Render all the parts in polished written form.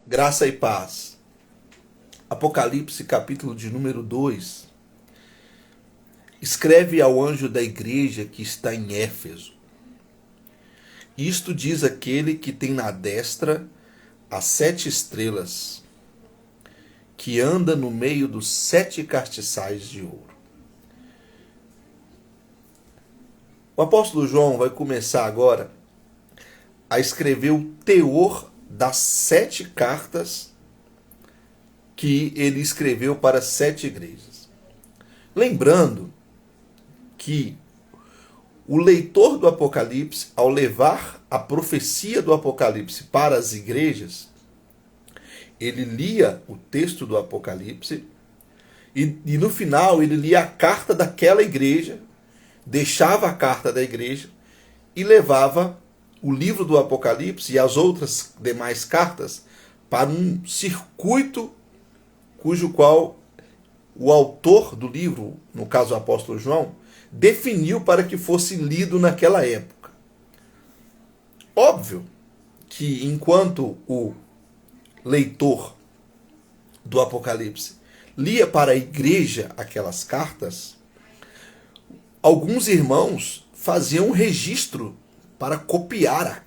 Graça e paz. Apocalipse, capítulo de número 2. Escreve ao anjo da igreja que está em Éfeso. Isto diz aquele que tem na destra as 7 estrelas, que anda no meio dos 7 castiçais de ouro. O apóstolo João vai começar agora a escrever o teor das 7 cartas que ele escreveu para 7 igrejas. Lembrando que o leitor do Apocalipse, ao levar a profecia do Apocalipse para as igrejas, ele lia o texto do Apocalipse e no final ele lia a carta daquela igreja, deixava a carta da igreja e levava o livro do Apocalipse e as outras demais cartas para um circuito cujo qual o autor do livro, no caso o apóstolo João, definiu para que fosse lido naquela época. Óbvio que enquanto o leitor do Apocalipse lia para a igreja aquelas cartas, alguns irmãos faziam um registro para copiar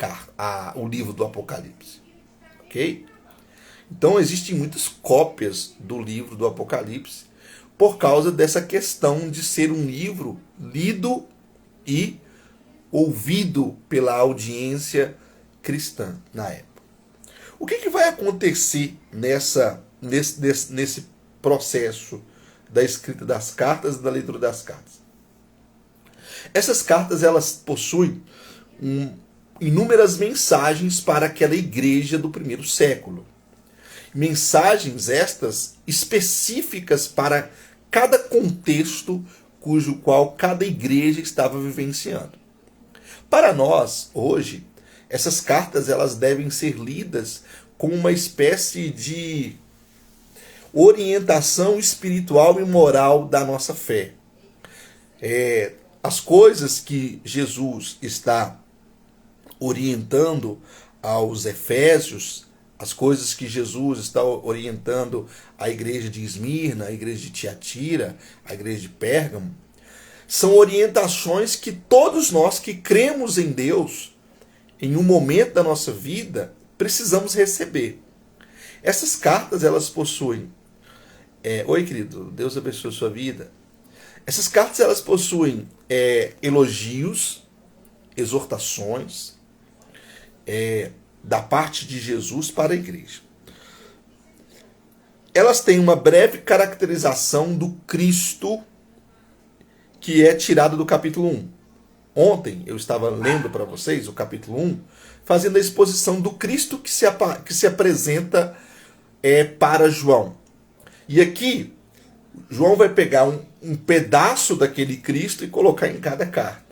o livro do Apocalipse. Ok? Então existem muitas cópias do livro do Apocalipse por causa dessa questão de ser um livro lido e ouvido pela audiência cristã na época. O que vai acontecer nesse processo da escrita das cartas e da leitura das cartas? Essas cartas elas possuem inúmeras mensagens para aquela igreja do primeiro século. Mensagens estas específicas para cada contexto cujo qual cada igreja estava vivenciando. Para nós, hoje, essas cartas elas devem ser lidas como uma espécie de orientação espiritual e moral da nossa fé. As coisas que Jesus está orientando aos Efésios, as coisas que Jesus está orientando à igreja de Esmirna, à igreja de Tiatira, à igreja de Pérgamo, são orientações que todos nós que cremos em Deus, em um momento da nossa vida, precisamos receber. Essas cartas, elas possuem... Oi, querido, Deus abençoe a sua vida. Essas cartas, elas possuem elogios, exortações, da parte de Jesus para a igreja. Elas têm uma breve caracterização do Cristo que é tirado do capítulo 1. Ontem eu estava lendo para vocês o capítulo 1, fazendo a exposição do Cristo que se apresenta para João. E aqui, João vai pegar um pedaço daquele Cristo e colocar em cada carta.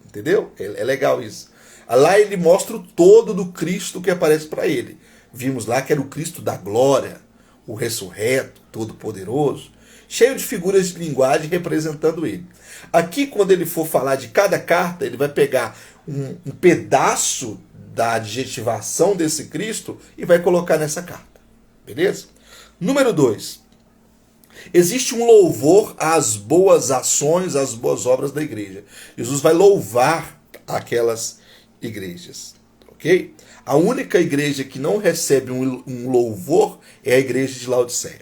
Entendeu? É legal isso. Lá ele mostra o todo do Cristo que aparece para ele. Vimos lá que era o Cristo da glória, o ressurreto, todo-poderoso, cheio de figuras de linguagem representando ele. Aqui, quando ele for falar de cada carta, ele vai pegar um pedaço da adjetivação desse Cristo e vai colocar nessa carta. Beleza? Número 2. Existe um louvor às boas ações, às boas obras da igreja. Jesus vai louvar aquelas igrejas, ok? A única igreja que não recebe um louvor é a igreja de Laodiceia.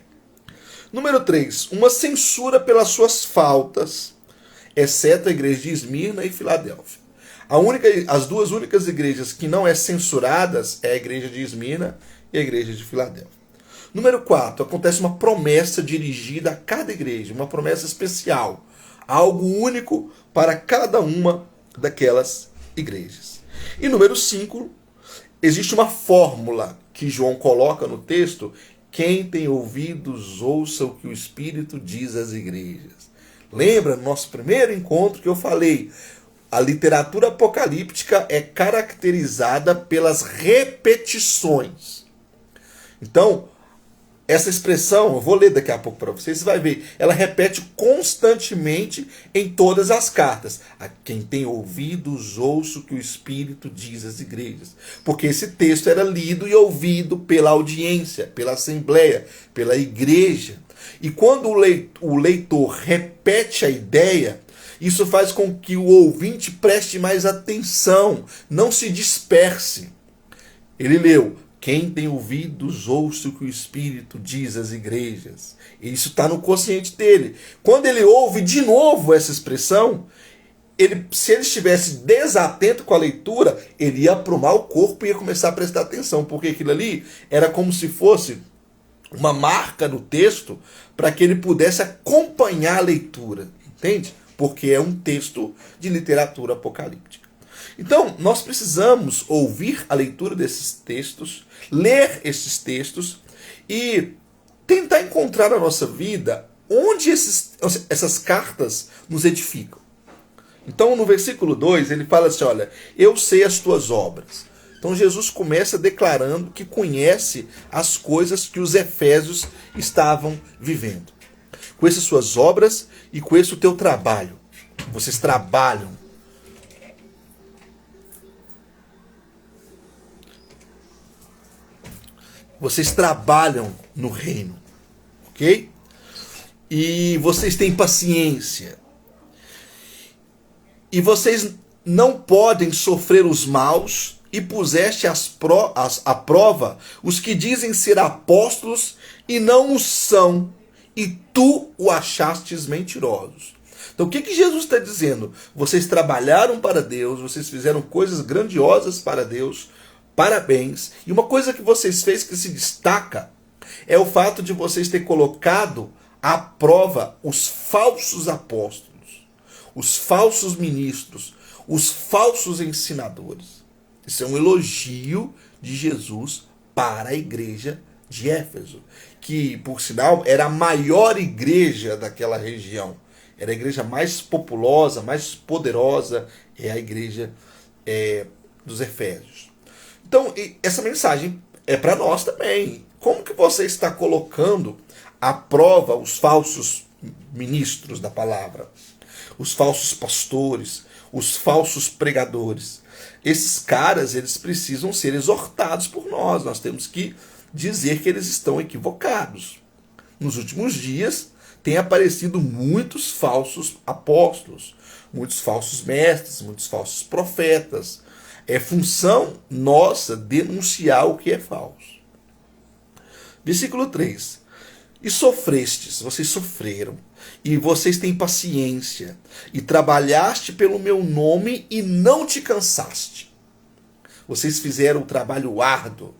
Número 3, uma censura pelas suas faltas, exceto a igreja de Esmirna e Filadélfia. As duas únicas igrejas que não é censuradas é a igreja de Esmirna e a igreja de Filadélfia. Número 4, acontece uma promessa dirigida a cada igreja, uma promessa especial, algo único para cada uma daquelas igrejas. E número 5, existe uma fórmula que João coloca no texto: quem tem ouvidos, ouça o que o Espírito diz às igrejas. Lembra no nosso primeiro encontro que eu falei, a literatura apocalíptica é caracterizada pelas repetições. Então, essa expressão, eu vou ler daqui a pouco para vocês, você vai ver, ela repete constantemente em todas as cartas. A quem tem ouvidos, ouça o que o Espírito diz às igrejas. Porque esse texto era lido e ouvido pela audiência, pela assembleia, pela igreja. E quando o leitor repete a ideia, isso faz com que o ouvinte preste mais atenção, não se disperse. Ele leu: quem tem ouvidos, ouça o que o Espírito diz às igrejas. Isso está no consciente dele. Quando ele ouve de novo essa expressão, se ele estivesse desatento com a leitura, ele ia aprumar o corpo e ia começar a prestar atenção, porque aquilo ali era como se fosse uma marca no texto para que ele pudesse acompanhar a leitura, entende? Porque é um texto de literatura apocalíptica. Então, nós precisamos ouvir a leitura desses textos, ler esses textos e tentar encontrar na nossa vida onde essas cartas nos edificam. Então, no versículo 2, ele fala assim, olha, eu sei as tuas obras. Então, Jesus começa declarando que conhece as coisas que os efésios estavam vivendo. Conheço as suas obras e conheço o teu trabalho. Vocês trabalham. Vocês trabalham no reino, ok? E vocês têm paciência. E vocês não podem sofrer os maus e puseste à prova os que dizem ser apóstolos e não o são, e tu o achastes mentirosos. Então o que Jesus está dizendo? Vocês trabalharam para Deus, vocês fizeram coisas grandiosas para Deus, parabéns. E uma coisa que vocês fez que se destaca é o fato de vocês ter colocado à prova os falsos apóstolos, os falsos ministros, os falsos ensinadores. Isso é um elogio de Jesus para a igreja de Éfeso, que, por sinal, era a maior igreja daquela região. Era a igreja mais populosa, mais poderosa, é a igreja dos Efésios. Então, essa mensagem é para nós também. Como que você está colocando à prova os falsos ministros da palavra, os falsos pastores, os falsos pregadores? Esses caras, eles precisam ser exortados por nós. Nós temos que dizer que eles estão equivocados. Nos últimos dias, tem aparecido muitos falsos apóstolos, muitos falsos mestres, muitos falsos profetas. É função nossa denunciar o que é falso. Versículo 3. E sofrestes, vocês sofreram, e vocês têm paciência, e trabalhaste pelo meu nome e não te cansaste. Vocês fizeram o trabalho árduo,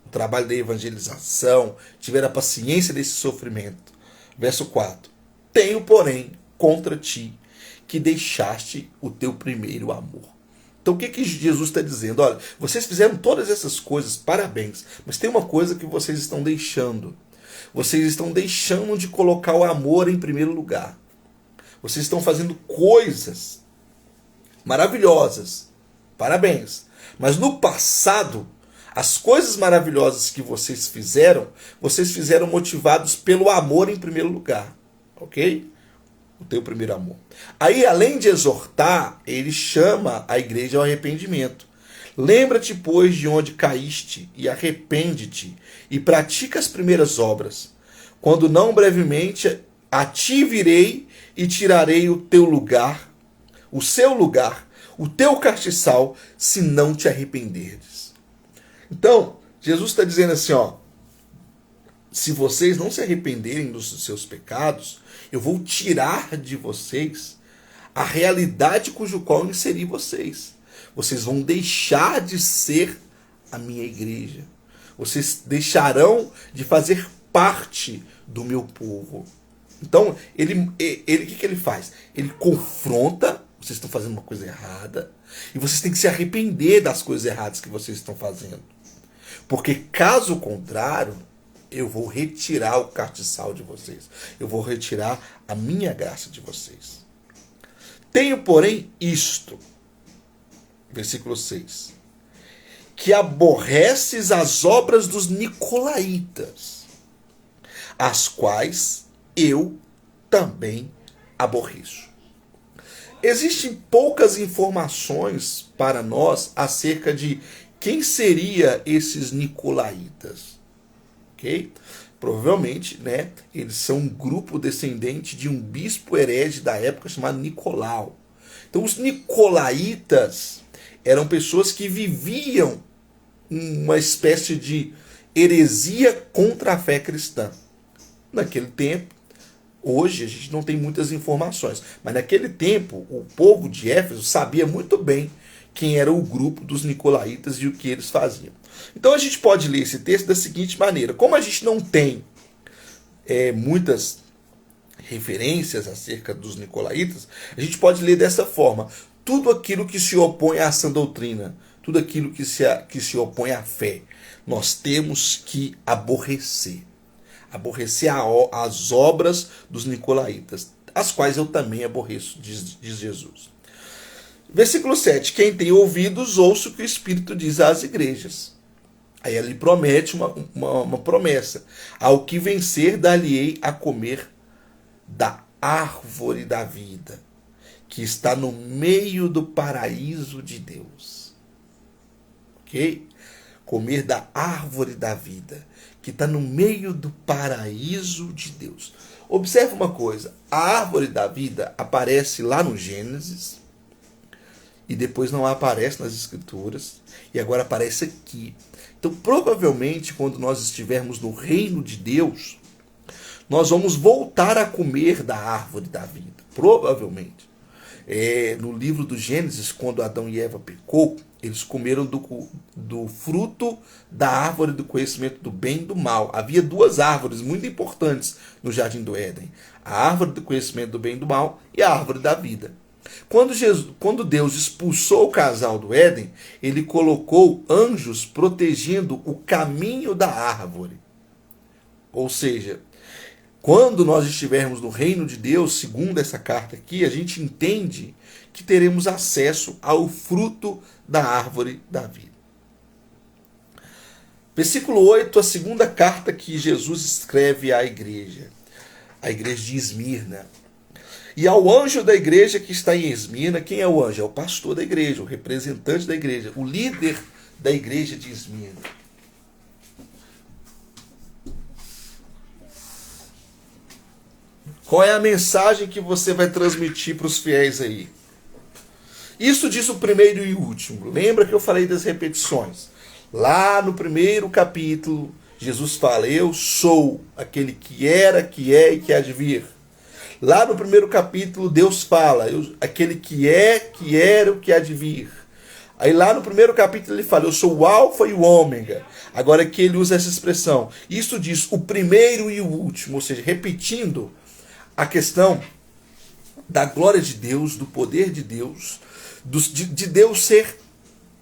o trabalho da evangelização, tiveram a paciência desse sofrimento. Verso 4. Tenho, porém, contra ti, que deixaste o teu primeiro amor. Então o que Jesus está dizendo? Olha, vocês fizeram todas essas coisas, parabéns, mas tem uma coisa que vocês estão deixando. Vocês estão deixando de colocar o amor em primeiro lugar. Vocês estão fazendo coisas maravilhosas, parabéns, mas no passado, as coisas maravilhosas que vocês fizeram motivados pelo amor em primeiro lugar, ok? O teu primeiro amor. Aí, além de exortar, ele chama a igreja ao arrependimento. Lembra-te, pois, de onde caíste, e arrepende-te, e pratica as primeiras obras. Quando não brevemente a ti virei e tirarei o teu lugar, o seu lugar, o teu castiçal, se não te arrependerdes. Então, Jesus está dizendo assim, ó, se vocês não se arrependerem dos seus pecados, eu vou tirar de vocês a realidade cujo qual eu inseri vocês. Vocês vão deixar de ser a minha igreja. Vocês deixarão de fazer parte do meu povo. Então, ele o que ele faz? Ele confronta, vocês estão fazendo uma coisa errada, e vocês têm que se arrepender das coisas erradas que vocês estão fazendo. Porque, caso contrário, eu vou retirar o castiçal de vocês. Eu vou retirar a minha graça de vocês. Tenho, porém, isto. Versículo 6. Que aborreces as obras dos nicolaítas. as quais eu também aborreço. Existem poucas informações para nós acerca de quem seria esses nicolaítas, ok? Provavelmente, né, eles são um grupo descendente de um bispo herege da época chamado Nicolau. Então, os nicolaítas eram pessoas que viviam uma espécie de heresia contra a fé cristã. Naquele tempo, hoje a gente não tem muitas informações, mas naquele tempo o povo de Éfeso sabia muito bem quem era o grupo dos nicolaítas e o que eles faziam. Então a gente pode ler esse texto da seguinte maneira: como a gente não tem muitas referências acerca dos nicolaítas, a gente pode ler dessa forma: tudo aquilo que se opõe à sã doutrina, tudo aquilo que se opõe à fé, nós temos que aborrecer. Aborrecer as obras dos nicolaítas, as quais eu também aborreço, diz Jesus. Versículo 7. Quem tem ouvidos, ouça o que o Espírito diz às igrejas. Aí ele promete uma promessa: ao que vencer, dar-lhe-ei a comer da árvore da vida, que está no meio do paraíso de Deus. Ok? Comer da árvore da vida, que está no meio do paraíso de Deus. Observe uma coisa: a árvore da vida aparece lá no Gênesis, e depois não aparece nas Escrituras, e agora aparece aqui. Então, provavelmente, quando nós estivermos no reino de Deus, nós vamos voltar a comer da árvore da vida. Provavelmente. No livro do Gênesis, quando Adão e Eva pecou, eles comeram do fruto da árvore do conhecimento do bem e do mal. Havia duas árvores muito importantes no Jardim do Éden: a árvore do conhecimento do bem e do mal e a árvore da vida. Quando Deus expulsou o casal do Éden, ele colocou anjos protegendo o caminho da árvore. Ou seja, quando nós estivermos no reino de Deus, segundo essa carta aqui, a gente entende que teremos acesso ao fruto da árvore da vida. Versículo 8, a segunda carta que Jesus escreve à igreja, a igreja de Esmirna. E ao anjo da igreja que está em Esmirna. Quem é o anjo? É o pastor da igreja, o representante da igreja, o líder da igreja de Esmirna. Qual é a mensagem que você vai transmitir para os fiéis aí? Isso diz o primeiro e o último. Lembra que eu falei das repetições? Lá no primeiro capítulo, Jesus fala: eu sou aquele que era, que é e que há de vir. Lá no primeiro capítulo, Deus fala: aquele que é, que era, o que há de vir. Aí lá no primeiro capítulo ele fala: eu sou o alfa e o ômega. Agora aqui ele usa essa expressão. Isso diz o primeiro e o último, ou seja, repetindo a questão da glória de Deus, do poder de Deus, de Deus ser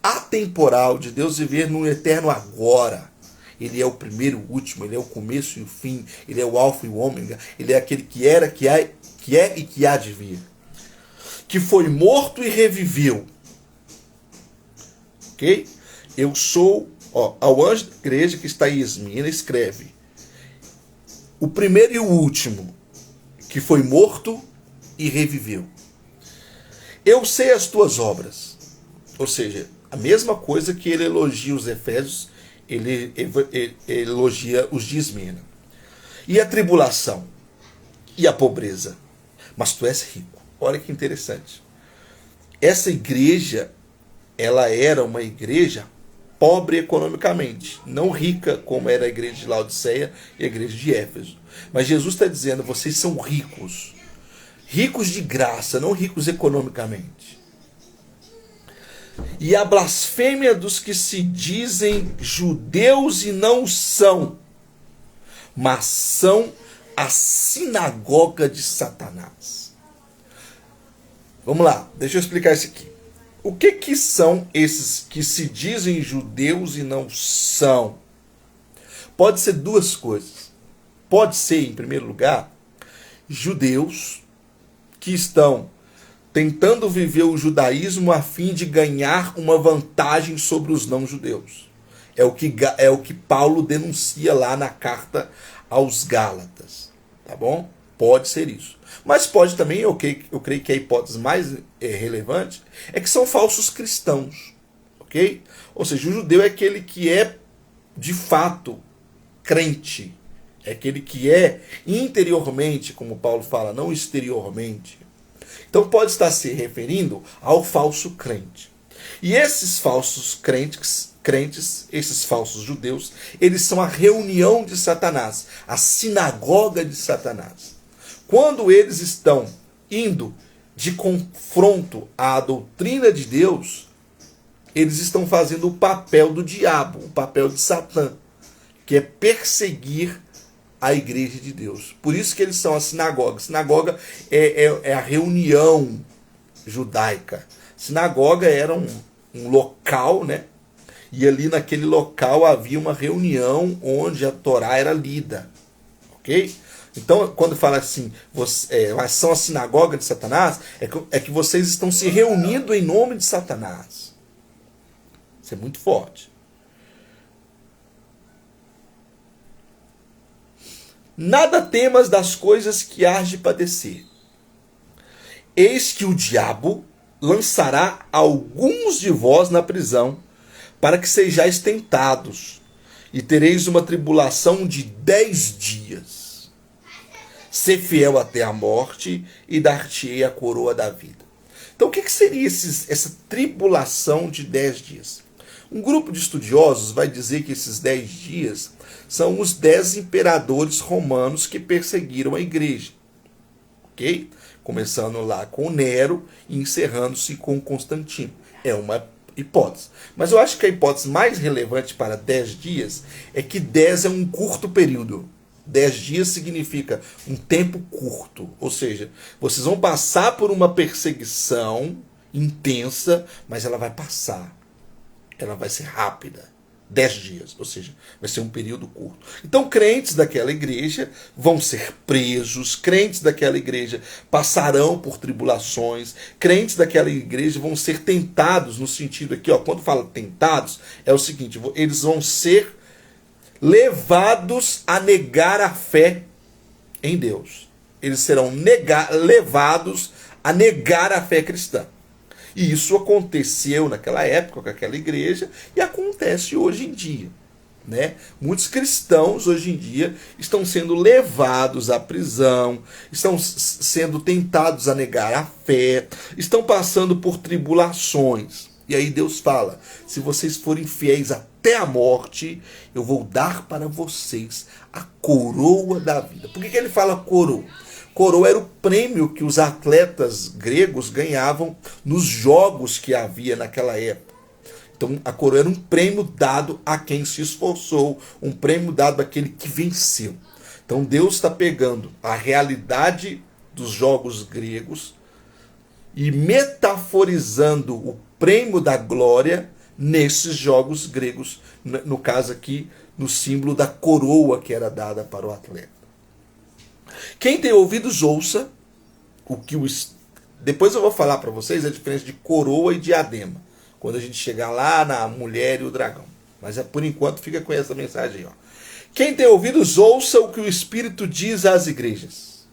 atemporal, de Deus viver no eterno agora. Ele é o primeiro e o último, ele é o começo e o fim, ele é o alfa e o ômega, ele é aquele que era, que é e que há de vir. Que foi morto e reviveu. Ok? Eu sou, ao anjo da igreja que está em Esmirna, escreve: o primeiro e o último, que foi morto e reviveu. Eu sei as tuas obras. Ou seja, a mesma coisa que ele elogia os Efésios, ele elogia os de Esmirna. E a tribulação, e a pobreza, mas tu és rico. Olha que interessante. Essa igreja, ela era uma igreja pobre economicamente, não rica como era a igreja de Laodiceia e a igreja de Éfeso. Mas Jesus está dizendo: vocês são ricos. Ricos de graça, não ricos economicamente. E a blasfêmia dos que se dizem judeus e não são, mas são a sinagoga de Satanás. Vamos lá, deixa eu explicar isso aqui. O que são esses que se dizem judeus e não são? Pode ser duas coisas. Pode ser, em primeiro lugar, judeus que estão tentando viver o judaísmo a fim de ganhar uma vantagem sobre os não-judeus. É o que Paulo denuncia lá na carta aos Gálatas. Tá bom? Pode ser isso. Mas pode também, eu creio que a hipótese mais relevante é que são falsos cristãos. Ok? Ou seja, o judeu é aquele que é, de fato, crente. É aquele que é interiormente, como Paulo fala, não exteriormente. Então pode estar se referindo ao falso crente. E esses falsos crentes, esses falsos judeus, eles são a reunião de Satanás, a sinagoga de Satanás. Quando eles estão indo de confronto à doutrina de Deus, eles estão fazendo o papel do diabo, o papel de Satã, que é perseguir a igreja de Deus. Por isso que eles são a sinagoga. Sinagoga é a reunião judaica. Sinagoga era um local, né? E ali naquele local havia uma reunião onde a Torá era lida. Ok? Então, quando fala assim, são a sinagoga de Satanás, é que vocês estão se reunindo em nome de Satanás. Isso é muito forte. Nada temas das coisas que hás de padecer. Eis que o diabo lançará alguns de vós na prisão, para que sejais tentados, e tereis uma tribulação de 10 dias. Ser fiel até a morte, e dar-te-ei a coroa da vida. Então o que seria essa tribulação de 10 dias? Um grupo de estudiosos vai dizer que esses 10 dias são os 10 imperadores romanos que perseguiram a igreja. Ok? Começando lá com Nero e encerrando-se com Constantino. É uma hipótese. Mas eu acho que a hipótese mais relevante para 10 dias é que 10 é um curto período. 10 dias significa um tempo curto. Ou seja, vocês vão passar por uma perseguição intensa, mas ela vai passar. Ela vai ser rápida. 10 dias, ou seja, vai ser um período curto. Então, crentes daquela igreja vão ser presos, crentes daquela igreja passarão por tribulações, crentes daquela igreja vão ser tentados, no sentido aqui, ó, quando fala tentados, é o seguinte, eles vão ser levados a negar a fé em Deus. Eles serão levados a negar a fé cristã. E isso aconteceu naquela época com aquela igreja e acontece hoje em dia. Né? Muitos cristãos hoje em dia estão sendo levados à prisão, estão sendo tentados a negar a fé, estão passando por tribulações. E aí Deus fala, se vocês forem fiéis até a morte, eu vou dar para vocês a coroa da vida. Por que ele fala coroa? Coroa era o prêmio que os atletas gregos ganhavam nos jogos que havia naquela época. Então a coroa era um prêmio dado a quem se esforçou, um prêmio dado àquele que venceu. Então Deus está pegando a realidade dos jogos gregos e metaforizando o prêmio da glória nesses jogos gregos, no caso aqui, no símbolo da coroa que era dada para o atleta. Quem tem ouvidos, ouça o que Depois eu vou falar para vocês a diferença de coroa e diadema, quando a gente chegar lá na mulher e o dragão. Mas por enquanto fica com essa mensagem aí, ó. Quem tem ouvidos, ouça o que o Espírito diz às igrejas.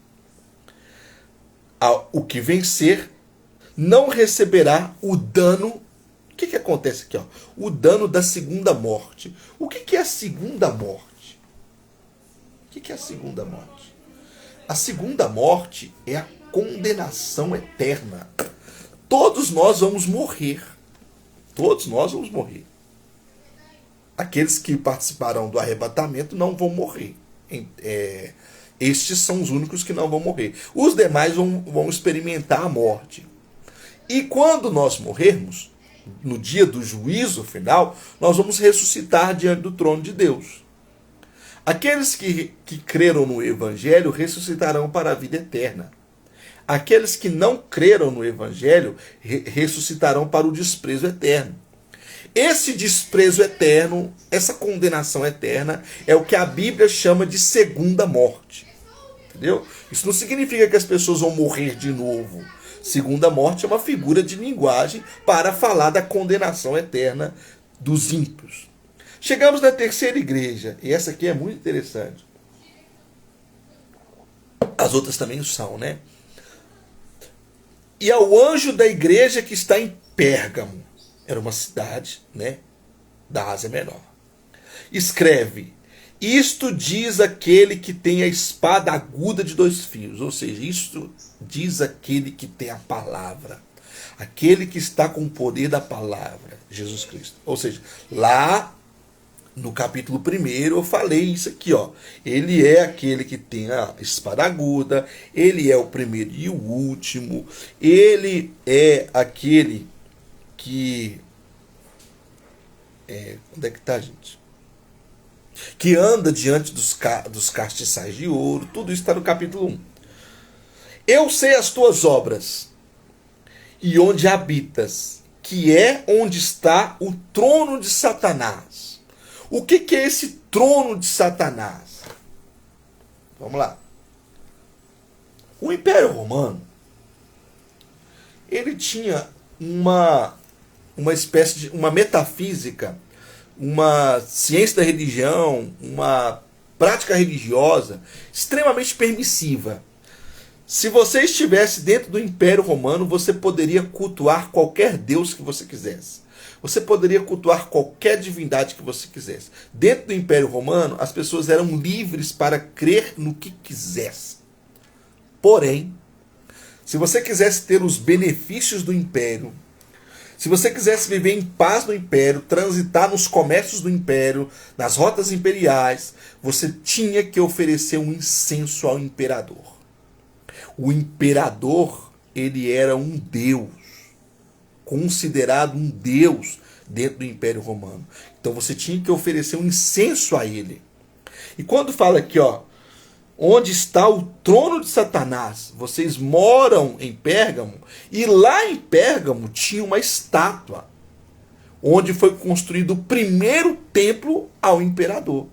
O que vencer não receberá o dano. O que acontece aqui? Ó? O dano da segunda morte. O que é a segunda morte? O que é a segunda morte? A segunda morte é a condenação eterna. Todos nós vamos morrer. Todos nós vamos morrer. Aqueles que participarão do arrebatamento não vão morrer. Estes são os únicos que não vão morrer. Os demais vão experimentar a morte. E quando nós morrermos, no dia do juízo final, nós vamos ressuscitar diante do trono de Deus. Aqueles que creram no Evangelho ressuscitarão para a vida eterna. Aqueles que não creram no Evangelho ressuscitarão para o desprezo eterno. Esse desprezo eterno, essa condenação eterna, é o que a Bíblia chama de segunda morte. Entendeu? Isso não significa que as pessoas vão morrer de novo. Segunda morte é uma figura de linguagem para falar da condenação eterna dos ímpios. Chegamos na terceira igreja, e essa aqui é muito interessante. As outras também são, né? E ao anjo da igreja que está em Pérgamo, era uma cidade, né, da Ásia Menor, escreve: isto diz aquele que tem a espada aguda de 2 fios, ou seja, isto diz aquele que tem a palavra, aquele que está com o poder da palavra, Jesus Cristo. Ou seja, lá no capítulo 1 eu falei isso aqui, ó. Ele é aquele que tem a espada aguda, ele é o primeiro e o último, ele é aquele que... onde é que tá, gente? Que anda diante dos castiçais de ouro. Tudo isso está no capítulo 1. Eu sei as tuas obras e onde habitas, que é onde está o trono de Satanás. O que é esse trono de Satanás? Vamos lá. O Império Romano, ele tinha uma espécie de uma metafísica, uma ciência da religião, uma prática religiosa extremamente permissiva. Se você estivesse dentro do Império Romano, você poderia cultuar qualquer deus que você quisesse. Você poderia cultuar qualquer divindade que você quisesse. Dentro do Império Romano, as pessoas eram livres para crer no que quisessem. Porém, se você quisesse ter os benefícios do Império, se você quisesse viver em paz no Império, transitar nos comércios do Império, nas rotas imperiais, você tinha que oferecer um incenso ao imperador. O imperador, ele era um deus, considerado um deus dentro do Império Romano. Então você tinha que oferecer um incenso a ele. E quando fala aqui, ó, onde está o trono de Satanás, vocês moram em Pérgamo, e lá em Pérgamo tinha uma estátua, onde foi construído o primeiro templo ao imperador.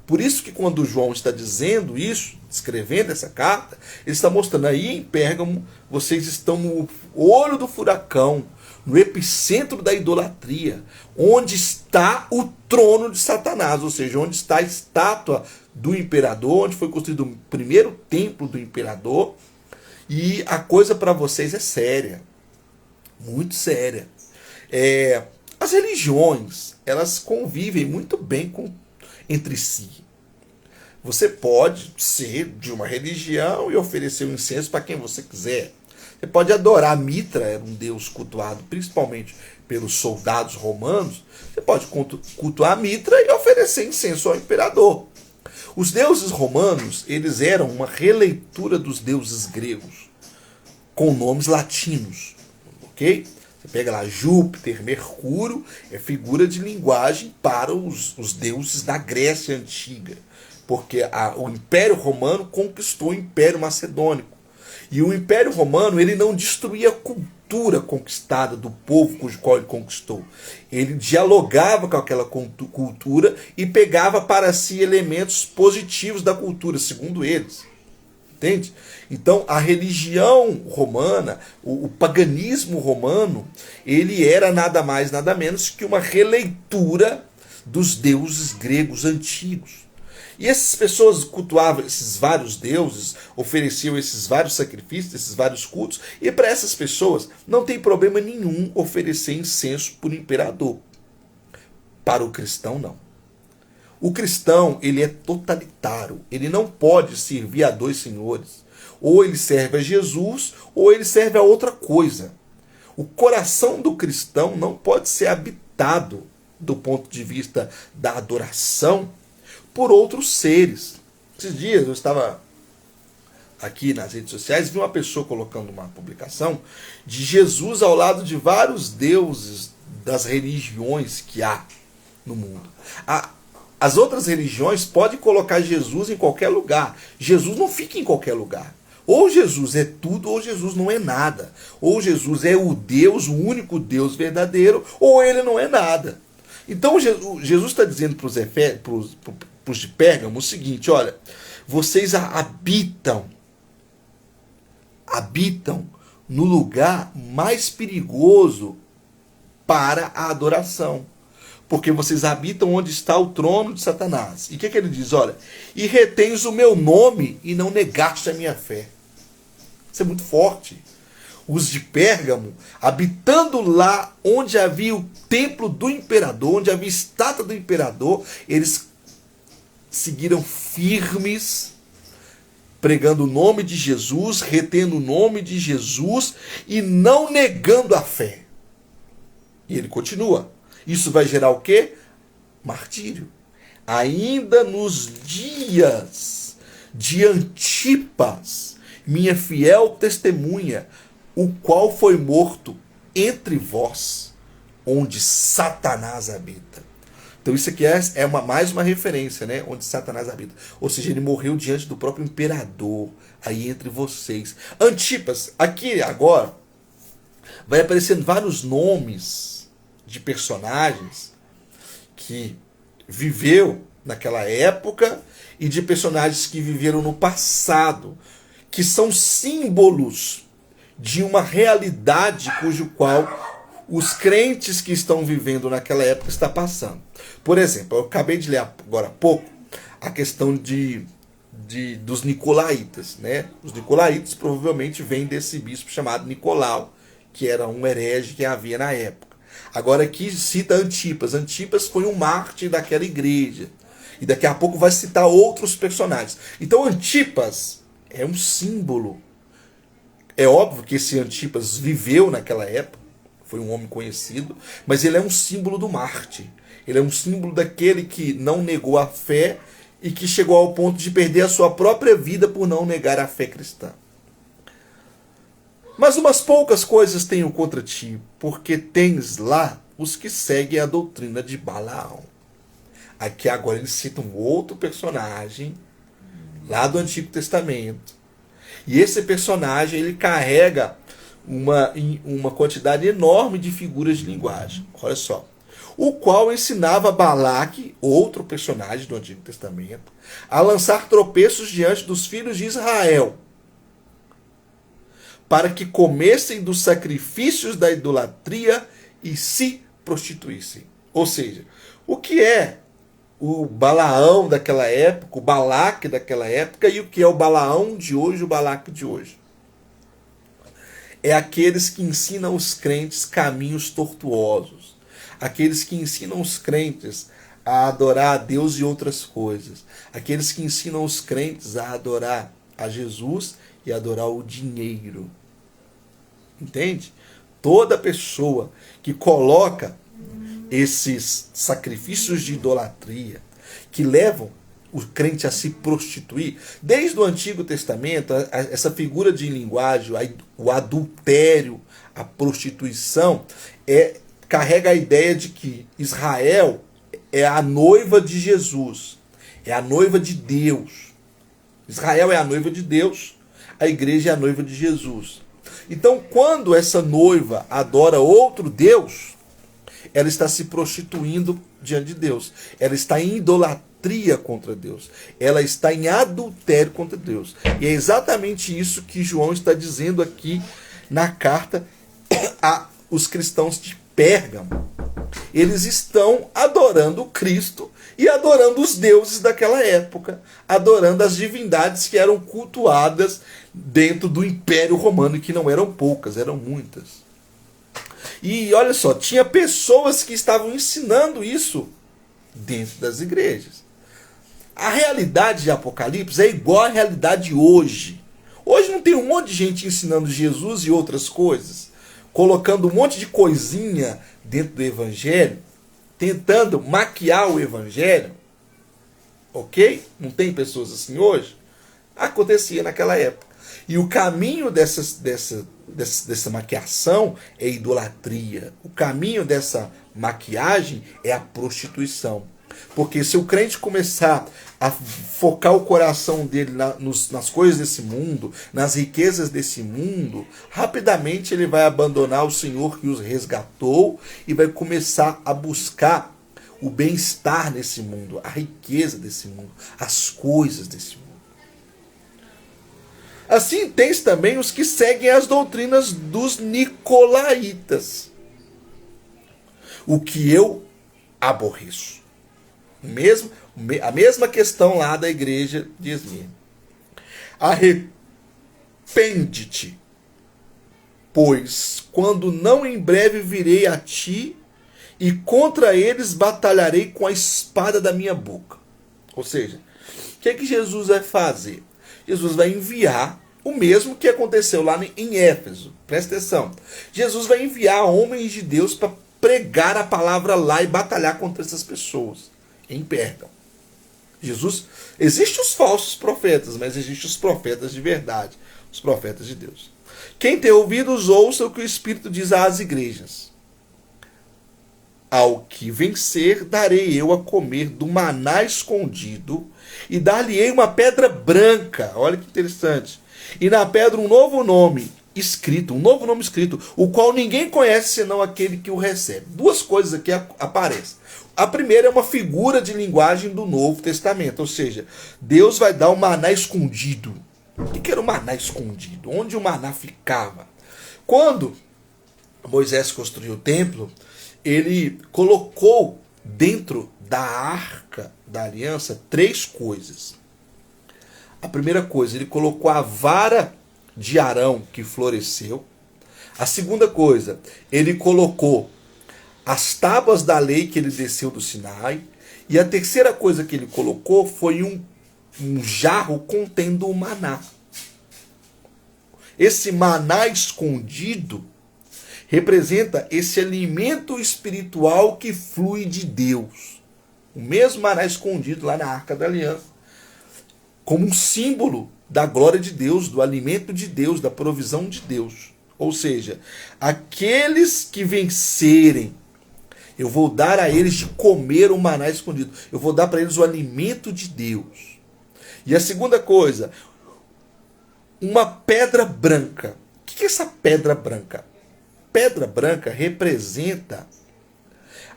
Por isso que quando João está dizendo isso, escrevendo essa carta, ele está mostrando aí em Pérgamo, vocês estão no olho do furacão, no epicentro da idolatria, onde está o trono de Satanás, ou seja, onde está a estátua do imperador, onde foi construído o primeiro templo do imperador. E a coisa para vocês é séria, muito séria. As religiões, elas convivem muito bem entre si. Você pode ser de uma religião e oferecer um incenso para quem você quiser. Você pode adorar Mitra, era um deus cultuado principalmente pelos soldados romanos. Você pode cultuar Mitra e oferecer incenso ao imperador. Os deuses romanos, eles eram uma releitura dos deuses gregos, com nomes latinos, ok? Você pega lá Júpiter, Mercúrio, é figura de linguagem para os deuses da Grécia Antiga, porque o Império Romano conquistou o Império Macedônico. E o Império Romano, ele não destruía a cultura conquistada do povo cujo qual ele conquistou. Ele dialogava com aquela cultura e pegava para si elementos positivos da cultura, segundo eles. Entende? Então, a religião romana, o paganismo romano, ele era nada mais, nada menos que uma releitura dos deuses gregos antigos. E essas pessoas cultuavam esses vários deuses, ofereciam esses vários sacrifícios, esses vários cultos, e para essas pessoas não tem problema nenhum oferecer incenso para o imperador. Para o cristão, não. O cristão, ele é totalitário, ele não pode servir a 2 senhores. Ou ele serve a Jesus, ou ele serve a outra coisa. O coração do cristão não pode ser habitado, do ponto de vista da adoração, por outros seres. Esses dias eu estava aqui nas redes sociais e vi uma pessoa colocando uma publicação de Jesus ao lado de vários deuses das religiões que há no mundo. As outras religiões podem colocar Jesus em qualquer lugar. Jesus não fica em qualquer lugar. Ou Jesus é tudo, ou Jesus não é nada. Ou Jesus é o Deus, o único Deus verdadeiro, ou ele não é nada. Então Jesus está dizendo para os de Pérgamo o seguinte: olha, vocês habitam no lugar mais perigoso para a adoração. porque vocês habitam onde está o trono de Satanás. E o que ele diz? Olha, e retens o meu nome e não negaste a minha fé. Isso é muito forte. Os de Pérgamo, habitando lá onde havia o templo do imperador, onde havia a estátua do imperador, eles seguiram firmes, pregando o nome de Jesus, retendo o nome de Jesus e não negando a fé. E ele continua. Isso vai gerar o quê? Martírio. Ainda nos dias de Antipas, minha fiel testemunha, o qual foi morto entre vós, onde Satanás habita. Então isso aqui é mais uma referência, né? Onde Satanás habita. Ou seja, ele morreu diante do próprio imperador, aí entre vocês. Antipas, aqui agora, vai aparecendo vários nomes de personagens que viveu naquela época e de personagens que viveram no passado, que são símbolos de uma realidade cujo qual os crentes que estão vivendo naquela época estão passando. Por exemplo, eu acabei de ler agora há pouco a questão dos nicolaítas, né? Os nicolaítas provavelmente vêm desse bispo chamado Nicolau, que era um herege que havia na época. Agora aqui cita Antipas. Antipas foi um mártir daquela igreja. E daqui a pouco vai citar outros personagens. Então Antipas é um símbolo. É óbvio que esse Antipas viveu naquela época, foi um homem conhecido, mas ele é um símbolo do mártir. Ele é um símbolo daquele que não negou a fé e que chegou ao ponto de perder a sua própria vida por não negar a fé cristã. Mas umas poucas coisas tenho contra ti, porque tens lá os que seguem a doutrina de Balaão. Aqui agora ele cita um outro personagem lá do Antigo Testamento. E esse personagem ele carrega uma quantidade enorme de figuras de linguagem. Olha só. O qual ensinava Balaque, outro personagem do Antigo Testamento, a lançar tropeços diante dos filhos de Israel, para que comessem dos sacrifícios da idolatria e se prostituíssem. Ou seja, o que é o Balaão daquela época, o Balaque daquela época, e o que é o Balaão de hoje, o Balaque de hoje? É aqueles que ensinam os crentes caminhos tortuosos. Aqueles que ensinam os crentes a adorar a Deus e outras coisas. Aqueles que ensinam os crentes a adorar a Jesus e adorar o dinheiro. Entende? Toda pessoa que coloca esses sacrifícios de idolatria, que levam o crente a se prostituir, desde o Antigo Testamento, essa figura de linguagem, o adultério, a prostituição, carrega a ideia de que Israel é a noiva de Jesus, é a noiva de Deus. Israel é a noiva de Deus, a igreja é a noiva de Jesus. Então, quando essa noiva adora outro Deus, ela está se prostituindo diante de Deus. Ela está em idolatria contra Deus. Ela está em adultério contra Deus. E é exatamente isso que João está dizendo aqui na carta aos cristãos de Pérgamo. Eles estão adorando Cristo e adorando os deuses daquela época, adorando as divindades que eram cultuadas dentro do Império Romano, e que não eram poucas, eram muitas. E olha só, tinha pessoas que estavam ensinando isso dentro das igrejas. A realidade de Apocalipse é igual à realidade de hoje. Hoje não tem um monte de gente ensinando Jesus e outras coisas, colocando um monte de coisinha dentro do Evangelho, tentando maquiar o Evangelho. Ok? Não tem pessoas assim hoje? Acontecia naquela época. E o caminho dessa maquiação é idolatria. O caminho dessa maquiagem é a prostituição. Porque se o crente começar a focar o coração dele nas coisas desse mundo, nas riquezas desse mundo, rapidamente ele vai abandonar o Senhor que os resgatou e vai começar a buscar o bem-estar nesse mundo, a riqueza desse mundo, as coisas desse mundo. Assim tens também os que seguem as doutrinas dos nicolaítas. O que eu aborreço. A mesma questão lá da igreja de Esmirna. Arrepende-te, pois quando não em breve virei a ti e contra eles batalharei com a espada da minha boca. Ou seja, o que é que Jesus vai fazer? Jesus vai enviar o mesmo que aconteceu lá em Éfeso. Presta atenção. Jesus vai enviar homens de Deus para pregar a palavra lá e batalhar contra essas pessoas em Pérgamo. Existem os falsos profetas, mas existem os profetas de verdade, os profetas de Deus. Quem tem ouvidos, ouça o que o Espírito diz às igrejas. Ao que vencer, darei eu a comer do maná escondido e dar-lhe-ei uma pedra branca. Olha que interessante. E na pedra um novo nome escrito, o qual ninguém conhece senão aquele que o recebe. Duas coisas aqui aparecem. A primeira é uma figura de linguagem do Novo Testamento, ou seja, Deus vai dar o maná escondido. O que era o maná escondido? Onde o maná ficava? Quando Moisés construiu o templo, ele colocou dentro da arca da aliança 3 coisas. A primeira coisa, ele colocou a vara de Arão que floresceu. A segunda coisa, ele colocou as tábuas da lei que ele desceu do Sinai. E a terceira coisa que ele colocou foi um jarro contendo o maná. Esse maná escondido representa esse alimento espiritual que flui de Deus. O mesmo maná escondido lá na Arca da Aliança, como um símbolo da glória de Deus, do alimento de Deus, da provisão de Deus. Ou seja, aqueles que vencerem, eu vou dar a eles de comer o maná escondido. Eu vou dar para eles o alimento de Deus. E a segunda coisa, uma pedra branca. O que é essa pedra branca? Pedra branca representa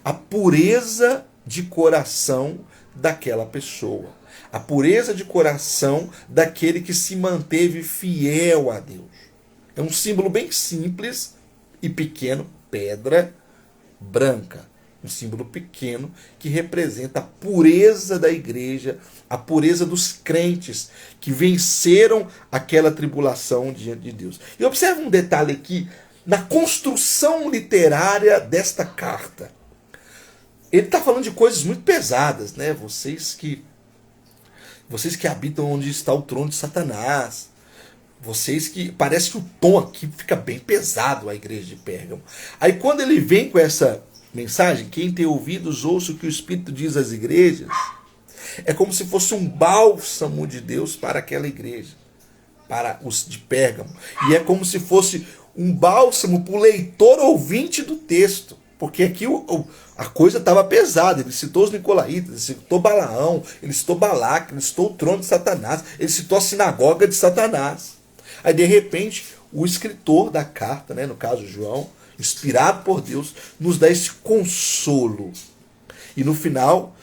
a pureza de coração daquela pessoa. A pureza de coração daquele que se manteve fiel a Deus. É um símbolo bem simples e pequeno, pedra branca. Um símbolo pequeno que representa a pureza da igreja, a pureza dos crentes que venceram aquela tribulação diante de Deus. E observe um detalhe aqui na construção literária desta carta. Ele está falando de coisas muito pesadas, né? Vocês que habitam onde está o trono de Satanás. Vocês que... Parece que o tom aqui fica bem pesado, a igreja de Pérgamo. Aí quando ele vem com essa mensagem, quem tem ouvidos, ouça o que o Espírito diz às igrejas, é como se fosse um bálsamo de Deus para aquela igreja, para os de Pérgamo. E é como se fosse um bálsamo para o leitor ouvinte do texto. Porque aqui a coisa estava pesada. Ele citou os nicolaítas, ele citou Balaão, ele citou Balaque, ele citou o trono de Satanás, ele citou a sinagoga de Satanás. Aí, de repente, o escritor da carta, né, no caso João, inspirado por Deus, nos dá esse consolo. E no final,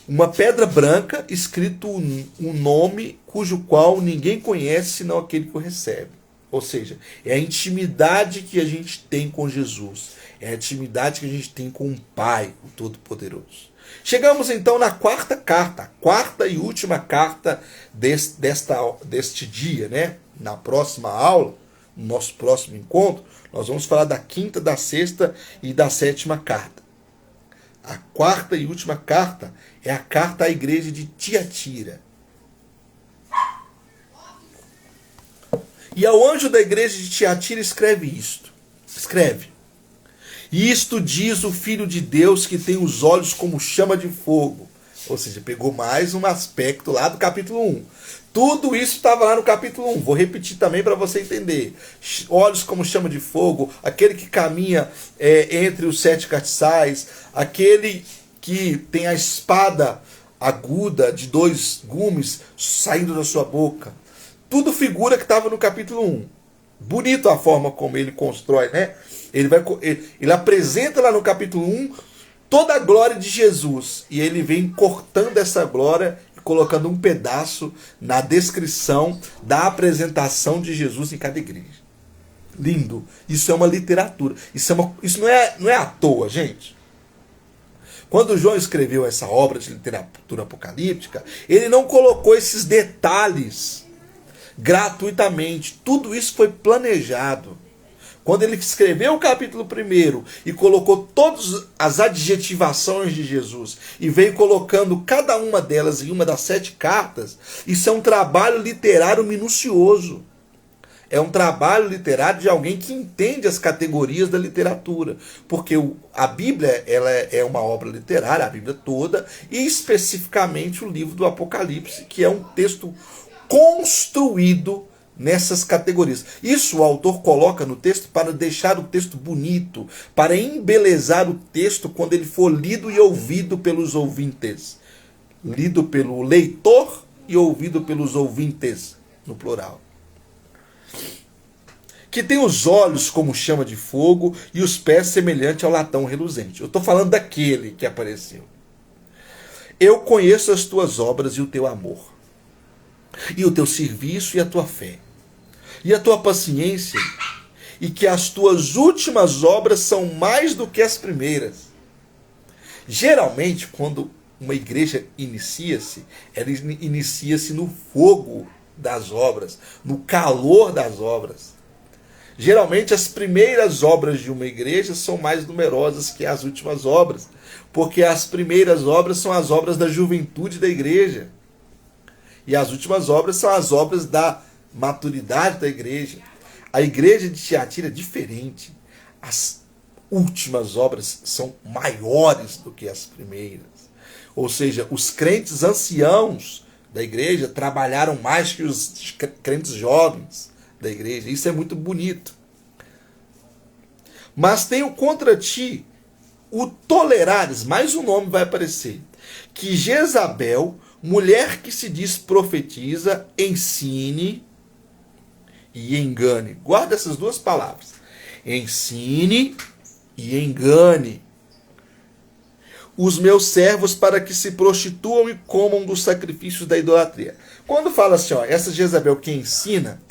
uma pedra branca, escrito um nome cujo qual ninguém conhece senão aquele que o recebe. Ou seja, é a intimidade que a gente tem com Jesus. É a intimidade que a gente tem com o Pai, o Todo-Poderoso. Chegamos então na quarta carta, a quarta e última carta deste dia, né? Na próxima aula, no nosso próximo encontro, nós vamos falar da quinta, da sexta e da sétima carta. A quarta e última carta é a carta à igreja de Tiatira. E ao anjo da igreja de Tiatira escreve isto. Escreve: isto diz o Filho de Deus que tem os olhos como chama de fogo. Ou seja, pegou mais um aspecto lá do capítulo 1. Tudo isso estava lá no capítulo 1. Vou repetir também para você entender. Olhos como chama de fogo, aquele que caminha entre os 7 castiçais, aquele que tem a espada aguda de 2 gumes saindo da sua boca. Tudo figura que estava no capítulo 1. Bonito a forma como ele constrói, né? Ele apresenta lá no capítulo 1 toda a glória de Jesus. E ele vem cortando essa glória e colocando um pedaço na descrição da apresentação de Jesus em cada igreja. Lindo. Isso é uma literatura. Isso não é à toa, gente. Quando João escreveu essa obra de literatura apocalíptica, ele não colocou esses detalhes gratuitamente. Tudo isso foi planejado. Quando ele escreveu o capítulo 1 e colocou todas as adjetivações de Jesus e veio colocando cada uma delas em uma das 7 cartas, isso é um trabalho literário minucioso. É um trabalho literário de alguém que entende as categorias da literatura. Porque a Bíblia ela é uma obra literária, a Bíblia toda, e especificamente o livro do Apocalipse, que é um texto construído nessas categorias. Isso o autor coloca no texto para deixar o texto bonito, para embelezar o texto quando ele for lido e ouvido pelos ouvintes. Lido pelo leitor e ouvido pelos ouvintes, no plural. Que tem os olhos como chama de fogo e os pés semelhante ao latão reluzente. Eu estou falando daquele que apareceu. Eu conheço as tuas obras e o teu amor, e o teu serviço e a tua fé, e a tua paciência, e que as tuas últimas obras são mais do que as primeiras. Geralmente, quando uma igreja inicia-se, ela inicia-se no fogo das obras, no calor das obras. Geralmente, as primeiras obras de uma igreja são mais numerosas que as últimas obras, porque as primeiras obras são as obras da juventude da igreja, e as últimas obras são as obras da maturidade da igreja. A igreja de Tiatira é diferente. As últimas obras são maiores do que as primeiras. Ou seja, os crentes anciãos da igreja trabalharam mais que os crentes jovens da igreja. Isso é muito bonito. Mas tenho contra ti o tolerares, mais um nome vai aparecer, que Jezabel, mulher que se diz profetiza, ensine e engane. Guarda essas duas palavras. Ensine e engane os meus servos para que se prostituam e comam dos sacrifícios da idolatria. Quando fala assim, ó, essa Jezabel que ensina,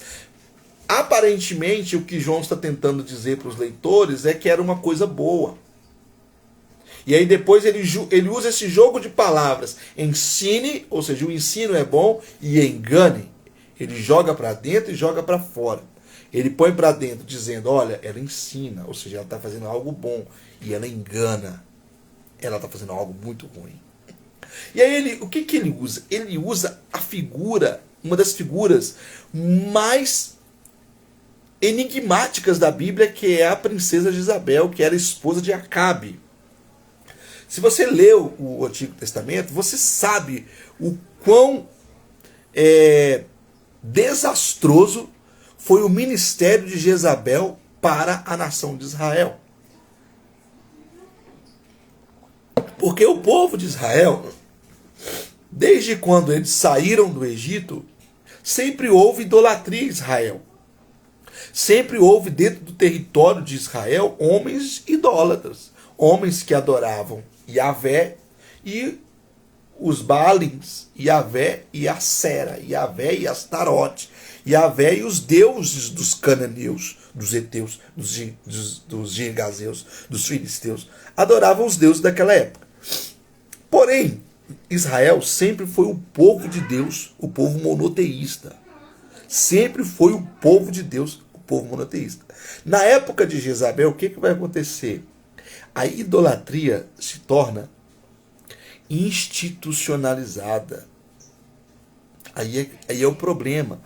aparentemente o que João está tentando dizer para os leitores é que era uma coisa boa. E aí depois ele usa esse jogo de palavras. Ensine, ou seja, o ensino é bom, e engane. Ele joga para dentro e joga para fora. Ele põe para dentro dizendo, olha, ela ensina, ou seja, ela está fazendo algo bom. E ela engana. Ela está fazendo algo muito ruim. E aí o que ele usa? Ele usa a figura, uma das figuras mais enigmáticas da Bíblia, que é a princesa Jezabel, que era esposa de Acabe. Se você leu o Antigo Testamento, você sabe o quão desastroso foi o ministério de Jezabel para a nação de Israel. Porque o povo de Israel, desde quando eles saíram do Egito, sempre houve idolatria em Israel. Sempre houve dentro do território de Israel homens idólatras, homens que adoravam Yahvé e os Baalins, Yahvé e a Sera, Yahvé e Astarote, Yahvé e os deuses dos cananeus, dos heteus, dos girgazeus, dos filisteus, adoravam os deuses daquela época. Porém, Israel sempre foi o povo de Deus, o povo monoteísta. Sempre foi o povo de Deus, o povo monoteísta. Na época de Jezabel, o que vai acontecer? A idolatria se torna institucionalizada. Aí é o problema.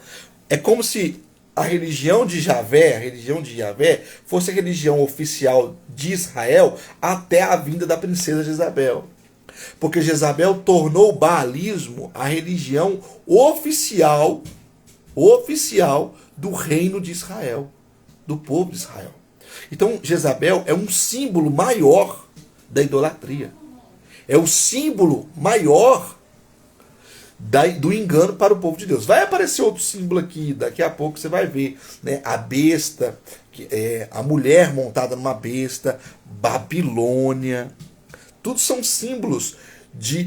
É como se a religião de Yahvé, fosse a religião oficial de Israel até a vinda da princesa Jezabel. Porque Jezabel tornou o baalismo a religião oficial do reino de Israel, do povo de Israel. Então Jezabel é um símbolo maior da idolatria. É o símbolo maior do engano para o povo de Deus. Vai aparecer outro símbolo aqui, daqui a pouco você vai ver, né? A besta, a mulher montada numa besta, Babilônia. Tudo são símbolos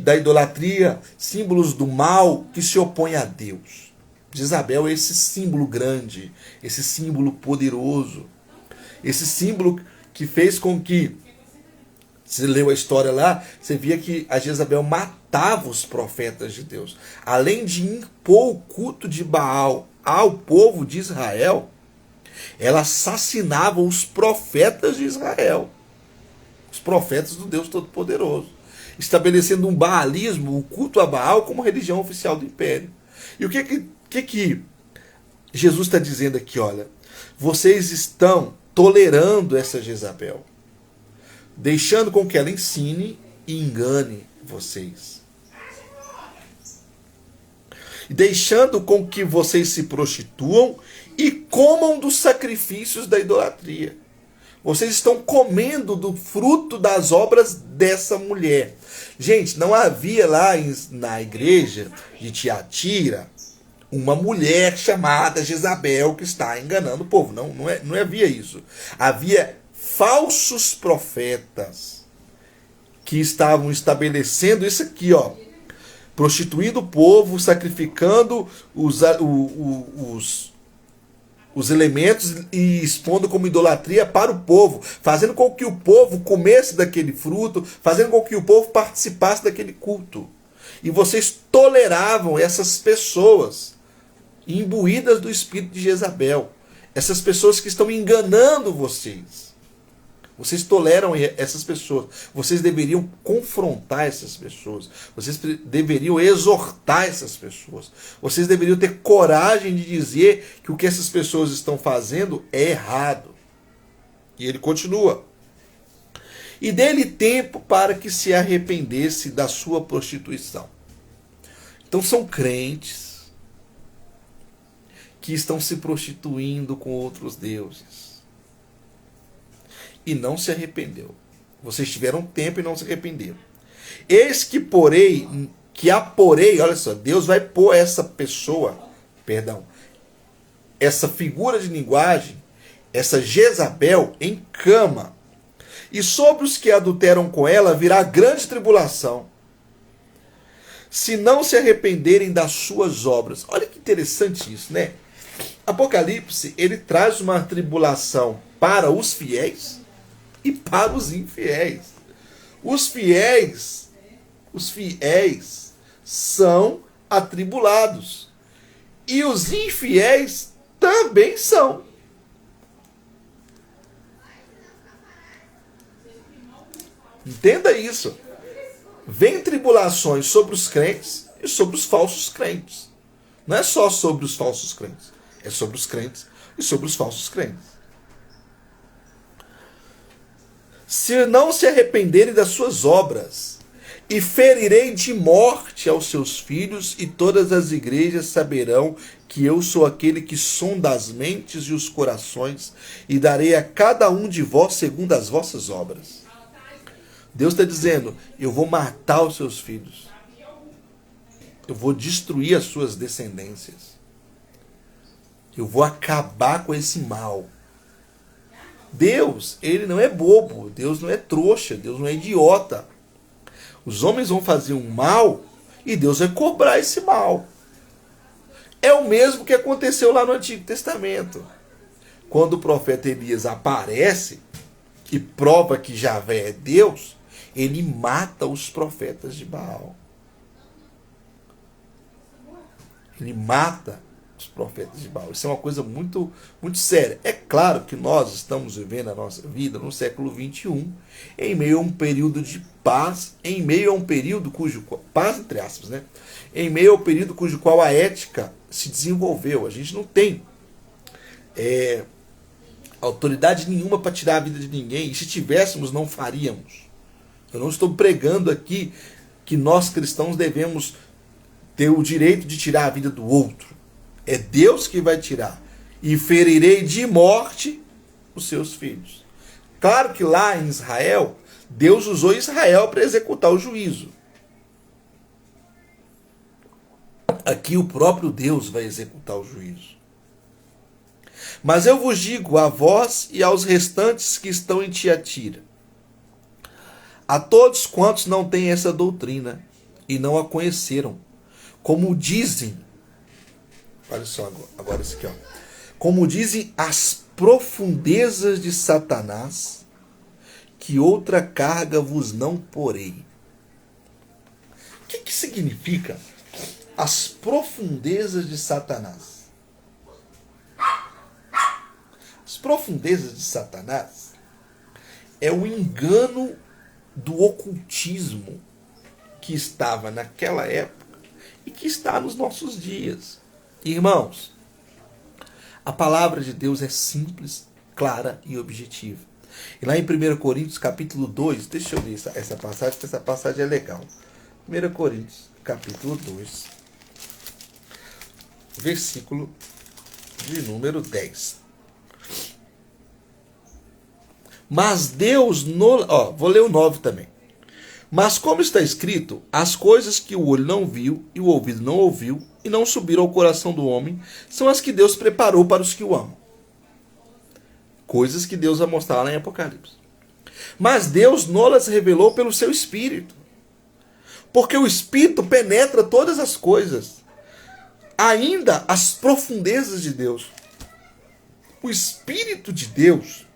da idolatria, símbolos do mal que se opõe a Deus. Jezabel é esse símbolo grande, esse símbolo poderoso, esse símbolo que fez com que Você leu a história lá, você via que a Jezabel matava os profetas de Deus. Além de impor o culto de Baal ao povo de Israel, ela assassinava os profetas de Israel, os profetas do Deus Todo-Poderoso, estabelecendo um baalismo, o culto a Baal, como religião oficial do império. E o que Jesus está dizendo aqui? Olha, vocês estão tolerando essa Jezabel, deixando com que ela ensine e engane vocês. E deixando com que vocês se prostituam e comam dos sacrifícios da idolatria. Vocês estão comendo do fruto das obras dessa mulher. Gente, não havia lá na igreja de Tiatira uma mulher chamada Jezabel que está enganando o povo. Não havia isso. Havia falsos profetas que estavam estabelecendo isso aqui, ó, prostituindo o povo, sacrificando os elementos e expondo como idolatria para o povo, fazendo com que o povo comesse daquele fruto, fazendo com que o povo participasse daquele culto. E vocês toleravam essas pessoas imbuídas do espírito de Jezabel, essas pessoas que estão enganando vocês. Vocês toleram essas pessoas. Vocês deveriam confrontar essas pessoas. Vocês deveriam exortar essas pessoas. Vocês deveriam ter coragem de dizer que o que essas pessoas estão fazendo é errado. E ele continua. E dê-lhe tempo para que se arrependesse da sua prostituição. Então são crentes que estão se prostituindo com outros deuses. E não se arrependeu. Vocês tiveram tempo e não se arrependeram. Eis que aporei, olha só, Deus vai pôr essa pessoa, essa figura de linguagem, essa Jezabel em cama. E sobre os que adulteram com ela virá grande tribulação, se não se arrependerem das suas obras. Olha que interessante isso, né? Apocalipse, ele traz uma tribulação para os fiéis e para os infiéis. Os fiéis são atribulados. E os infiéis também são. Entenda isso. Vem tribulações sobre os crentes e sobre os falsos crentes. Não é só sobre os falsos crentes. É sobre os crentes e sobre os falsos crentes. Se não se arrependerem das suas obras, e ferirei de morte aos seus filhos, e todas as igrejas saberão que eu sou aquele que sonda as mentes e os corações, e darei a cada um de vós segundo as vossas obras. Deus está dizendo, eu vou matar os seus filhos. Eu vou destruir as suas descendências. Eu vou acabar com esse mal. Deus, ele não é bobo, Deus não é trouxa, Deus não é idiota. Os homens vão fazer um mal e Deus vai cobrar esse mal. É o mesmo que aconteceu lá no Antigo Testamento. Quando o profeta Elias aparece e prova que Javé é Deus, ele mata os profetas de Baal. Ele mata os profetas de Baal. Isso é uma coisa muito, muito séria. É claro que nós estamos vivendo a nossa vida no século XXI, em meio a um período de paz, em meio a um período cujo paz entre aspas, né? Em meio ao período cujo qual a ética se desenvolveu. A gente não tem autoridade nenhuma para tirar a vida de ninguém. E se tivéssemos, não faríamos. Eu não estou pregando aqui que nós cristãos devemos ter o direito de tirar a vida do outro. É Deus que vai tirar. E ferirei de morte os seus filhos. Claro que lá em Israel, Deus usou Israel para executar o juízo. Aqui o próprio Deus vai executar o juízo. Mas eu vos digo a vós e aos restantes que estão em Tiatira, a todos quantos não têm essa doutrina e não a conheceram, como dizem, olha só agora isso aqui, ó, como dizem as profundezas de Satanás, que outra carga vos não porei. O que significa as profundezas de Satanás? As profundezas de Satanás é o engano do ocultismo que estava naquela época e que está nos nossos dias. Irmãos, a palavra de Deus é simples, clara e objetiva. E lá em 1 Coríntios capítulo 2, deixa eu ler essa passagem, porque essa passagem é legal. 1 Coríntios capítulo 2, versículo de número 10. Mas Deus, vou ler o 9 também. Mas como está escrito, as coisas que o olho não viu e o ouvido não ouviu e não subiram ao coração do homem, são as que Deus preparou para os que o amam. Coisas que Deus vai mostrar lá em Apocalipse. Mas Deus nolas revelou pelo seu Espírito. Porque o Espírito penetra todas as coisas, ainda as profundezas de Deus. O Espírito de Deus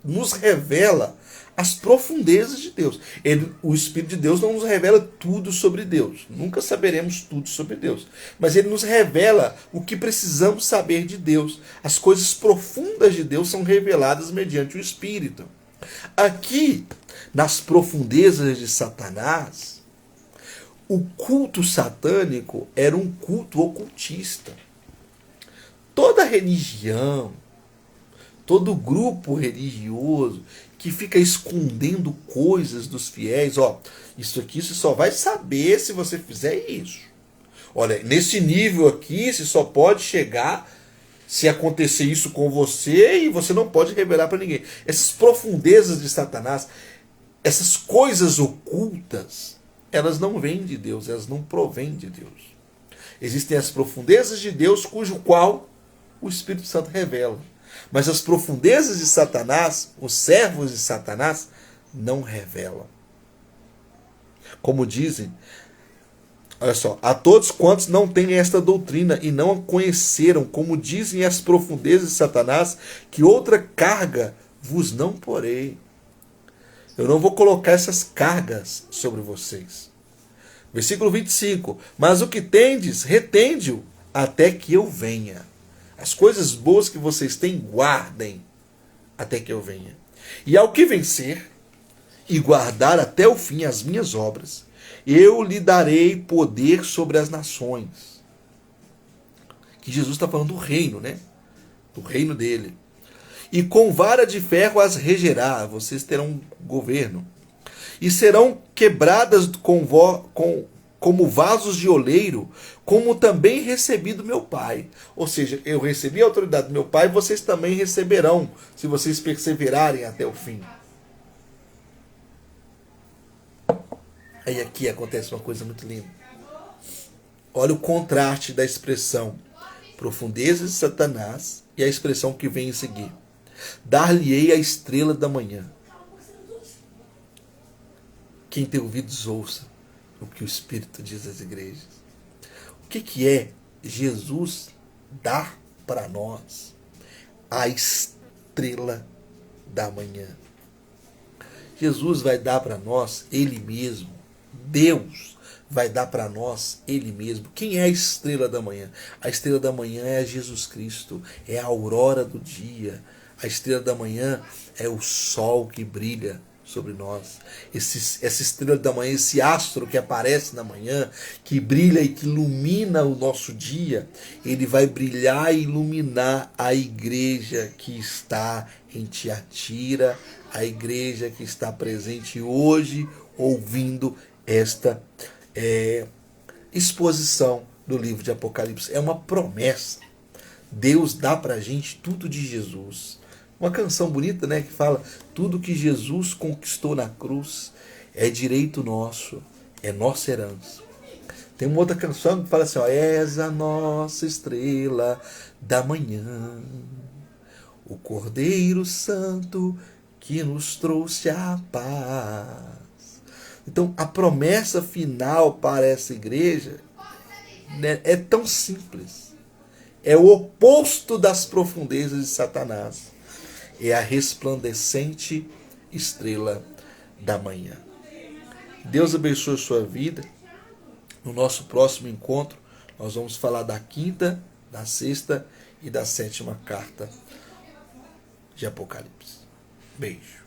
nos revela as profundezas de Deus. O Espírito de Deus não nos revela tudo sobre Deus. Nunca saberemos tudo sobre Deus. Mas ele nos revela o que precisamos saber de Deus. As coisas profundas de Deus são reveladas mediante o Espírito. Aqui, nas profundezas de Satanás, o culto satânico era um culto ocultista. Toda religião, todo grupo religioso que fica escondendo coisas dos fiéis, isso aqui você só vai saber se você fizer isso. Olha, nesse nível aqui, você só pode chegar se acontecer isso com você e você não pode revelar para ninguém. Essas profundezas de Satanás, essas coisas ocultas, elas não vêm de Deus, elas não provêm de Deus. Existem as profundezas de Deus, cujo qual o Espírito Santo revela. Mas as profundezas de Satanás, os servos de Satanás, não revelam. Como dizem, olha só, a todos quantos não têm esta doutrina e não a conheceram, como dizem as profundezas de Satanás, que outra carga vos não porei. Eu não vou colocar essas cargas sobre vocês. Versículo 25. Mas o que tendes, retende-o até que eu venha. As coisas boas que vocês têm, guardem até que eu venha. E ao que vencer e guardar até o fim as minhas obras, eu lhe darei poder sobre as nações. Que Jesus está falando do reino, né? Do reino dele. E com vara de ferro as regerá. Vocês terão governo. E serão quebradas como vasos de oleiro, como também recebi do meu Pai. Ou seja, eu recebi a autoridade do meu Pai, vocês também receberão, se vocês perseverarem até o fim. Aí aqui acontece uma coisa muito linda. Olha o contraste da expressão profundeza de Satanás e a expressão que vem em seguir. Dar-lhe-ei a estrela da manhã. Quem tem ouvidos, ouça o que o Espírito diz às igrejas. O que é Jesus dar para nós? A estrela da manhã. Jesus vai dar para nós Ele mesmo. Deus vai dar para nós Ele mesmo. Quem é a estrela da manhã? A estrela da manhã é Jesus Cristo. É a aurora do dia. A estrela da manhã é o sol que brilha sobre nós. Essa estrela da manhã, esse astro que aparece na manhã, que brilha e que ilumina o nosso dia, ele vai brilhar e iluminar a igreja que está em Tiatira, a igreja que está presente hoje, ouvindo esta exposição do livro de Apocalipse. É uma promessa. Deus dá para a gente tudo de Jesus. Uma canção bonita, né, que fala: tudo que Jesus conquistou na cruz é direito nosso, é nossa herança. Tem uma outra canção que fala assim: és a nossa estrela da manhã, o Cordeiro Santo que nos trouxe a paz. Então, a promessa final para essa igreja, né, é tão simples. É o oposto das profundezas de Satanás. É a resplandecente estrela da manhã. Deus abençoe a sua vida. No nosso próximo encontro, nós vamos falar da quinta, da sexta e da sétima carta de Apocalipse. Beijo.